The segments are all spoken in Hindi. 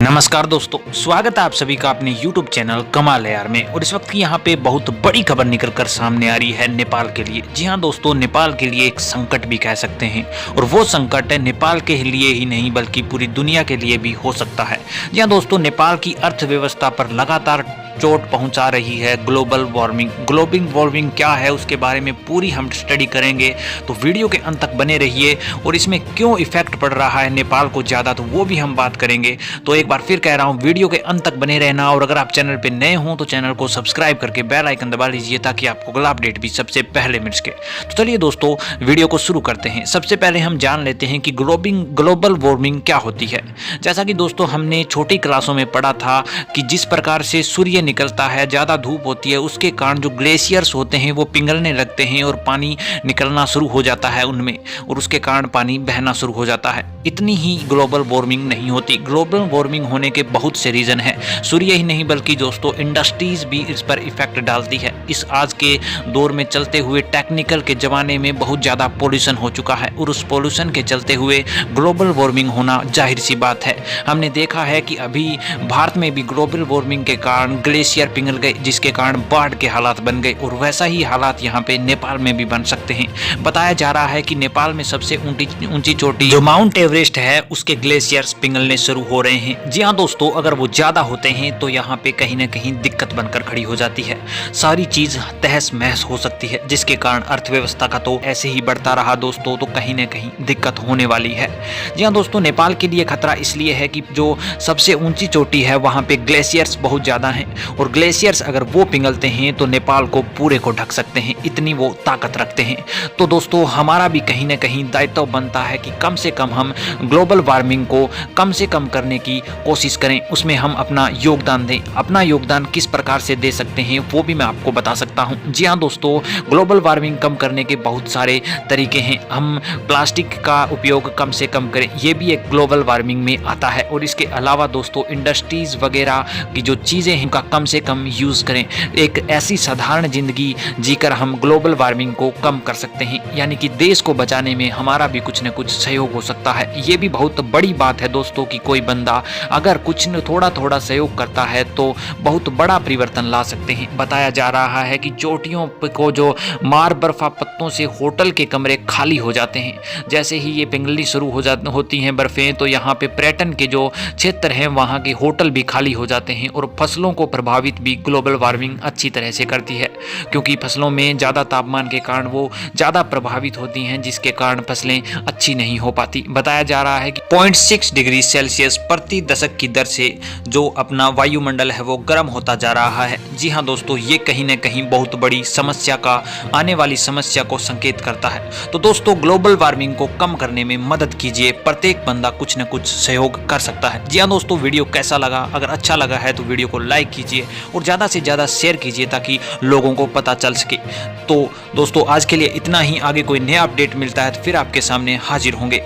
नमस्कार दोस्तों, स्वागत है आप सभी का अपने YouTube चैनल कमाल है यार में। और इस वक्त की यहाँ पे बहुत बड़ी खबर निकल कर सामने आ रही है नेपाल के लिए। जी हाँ दोस्तों, नेपाल के लिए एक संकट भी कह सकते हैं, और वो संकट है नेपाल के लिए ही नहीं बल्कि पूरी दुनिया के लिए भी हो सकता है। जी हाँ दोस्तों, नेपाल की अर्थव्यवस्था पर लगातार चोट पहुंचा रही है ग्लोबल वार्मिंग। ग्लोबल वार्मिंग क्या है उसके बारे में पूरी हम स्टडी करेंगे, तो वीडियो के अंत तक बने रहिए। और इसमें क्यों इफेक्ट पड़ रहा है नेपाल को ज़्यादा, तो वो भी हम बात करेंगे। तो एक बार फिर कह रहा हूँ, वीडियो के अंत तक बने रहना। और अगर आप चैनल पे नए हों तो चैनल को सब्सक्राइब करके बेल आइकन दबा लीजिए ताकि आपको अगला अपडेट भी सबसे पहले मिल सके। तो चलिए दोस्तों, वीडियो को शुरू करते हैं। सबसे पहले हम जान लेते हैं कि ग्लोबल वार्मिंग क्या होती है। जैसा कि दोस्तों हमने छोटी क्लासों में पढ़ा था कि जिस प्रकार से सूर्य निकलता है, ज़्यादा धूप होती है, उसके कारण जो ग्लेशियर्स होते हैं वो पिघलने लगते हैं और पानी निकलना शुरू हो जाता है उनमें, और उसके कारण पानी बहना शुरू हो जाता है। इतनी ही ग्लोबल वार्मिंग नहीं होती। ग्लोबल वार्मिंग होने के बहुत से रीज़न हैं। सूर्य ही नहीं बल्कि दोस्तों इंडस्ट्रीज भी इस पर इफेक्ट डालती है। इस आज के दौर में चलते हुए टेक्निकल के ज़माने में बहुत ज़्यादा पोल्यूशन हो चुका है, और उस पोल्यूशन के चलते हुए ग्लोबल वार्मिंग होना जाहिर सी बात है। हमने देखा है कि अभी भारत में भी ग्लोबल वार्मिंग के कारण ग्लेशियर पिघल गए, जिसके कारण बाढ़ के हालात बन गए, और वैसा ही हालात यहाँ पे नेपाल में भी बन सकते हैं। बताया जा रहा है कि नेपाल में सबसे ऊंची चोटी जो माउंट एवरेस्ट है उसके ग्लेशियर्स पिघलने शुरू हो रहे हैं। जी हाँ दोस्तों, अगर वो ज्यादा होते हैं तो यहाँ पे कहीं ना कहीं दिक्कत बनकर खड़ी हो जाती है। सारी चीज तहस महस हो सकती है, जिसके कारण अर्थव्यवस्था का तो ऐसे ही बढ़ता रहा दोस्तों तो कहीं ना कहीं दिक्कत होने वाली है। जी हाँ दोस्तों, नेपाल के लिए खतरा इसलिए है कि जो सबसे ऊंची चोटी है वहाँ पे ग्लेशियर्स बहुत ज्यादा हैं, और ग्लेशियर्स अगर वो पिघलते हैं तो नेपाल को पूरे को ढक सकते हैं, इतनी वो ताकत रखते हैं। तो दोस्तों हमारा भी कहीं ना कहीं दायित्व बनता है कि कम से कम हम ग्लोबल वार्मिंग को कम से कम करने की कोशिश करें, उसमें हम अपना योगदान दें। अपना योगदान किस प्रकार से दे सकते हैं वो भी मैं आपको बता सकता हूं। जी हाँ दोस्तों, ग्लोबल वार्मिंग कम करने के बहुत सारे तरीके हैं। हम प्लास्टिक का उपयोग कम से कम करें, ये भी एक ग्लोबल वार्मिंग में आता है। और इसके अलावा दोस्तों इंडस्ट्रीज वगैरह की जो चीज़ें हैं उनका कम से कम यूज़ करें। एक ऐसी साधारण जिंदगी जीकर हम ग्लोबल वार्मिंग को कम कर सकते हैं, यानी कि देश को बचाने में हमारा भी कुछ न कुछ सहयोग हो सकता है। ये भी बहुत बड़ी बात है दोस्तों कि कोई बंदा अगर कुछ न थोड़ा थोड़ा सहयोग करता है तो बहुत बड़ा परिवर्तन ला सकते हैं। बताया जा रहा है कि चोटियों को जो मार बर्फा पत्तों से होटल के कमरे खाली हो जाते हैं। जैसे ही ये पिघलनी शुरू होती हैं बर्फें, तो यहाँ पे पर्यटन के जो क्षेत्र हैं वहाँ के होटल भी खाली हो जाते हैं, और फसलों को प्रभावित भी ग्लोबल वार्मिंग अच्छी तरह से करती है, क्योंकि फसलों में ज़्यादा तापमान के कारण वो ज़्यादा प्रभावित होती हैं, जिसके कारण फसलें अच्छी नहीं हो पाती। बताया जा रहा है कि 0.6 डिग्री सेल्सियस प्रति दशक की दर से जो अपना वायुमंडल है वो गर्म होता जा रहा है। जी हाँ दोस्तों, ये कहीं ना कहीं बहुत बड़ी समस्या का आने वाली समस्या को संकेत करता है। तो दोस्तों ग्लोबल वार्मिंग को कम करने में मदद कीजिए, प्रत्येक बंदा कुछ न कुछ सहयोग कर सकता है। जी हाँ दोस्तों, वीडियो कैसा लगा? अगर अच्छा लगा है तो वीडियो को लाइक कीजिए और ज़्यादा से ज़्यादा शेयर कीजिए ताकि लोगों को पता चल सके। तो दोस्तों आज के लिए इतना ही। आगे कोई नया अपडेट मिलता है तो फिर आपके सामने हाजिर होंगे।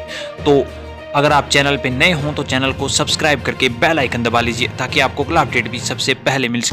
तो अगर आप चैनल पे नए हों तो चैनल को सब्सक्राइब करके बेल आइकन दबा लीजिए ताकि आपको अगला अपडेट भी सबसे पहले मिल सके।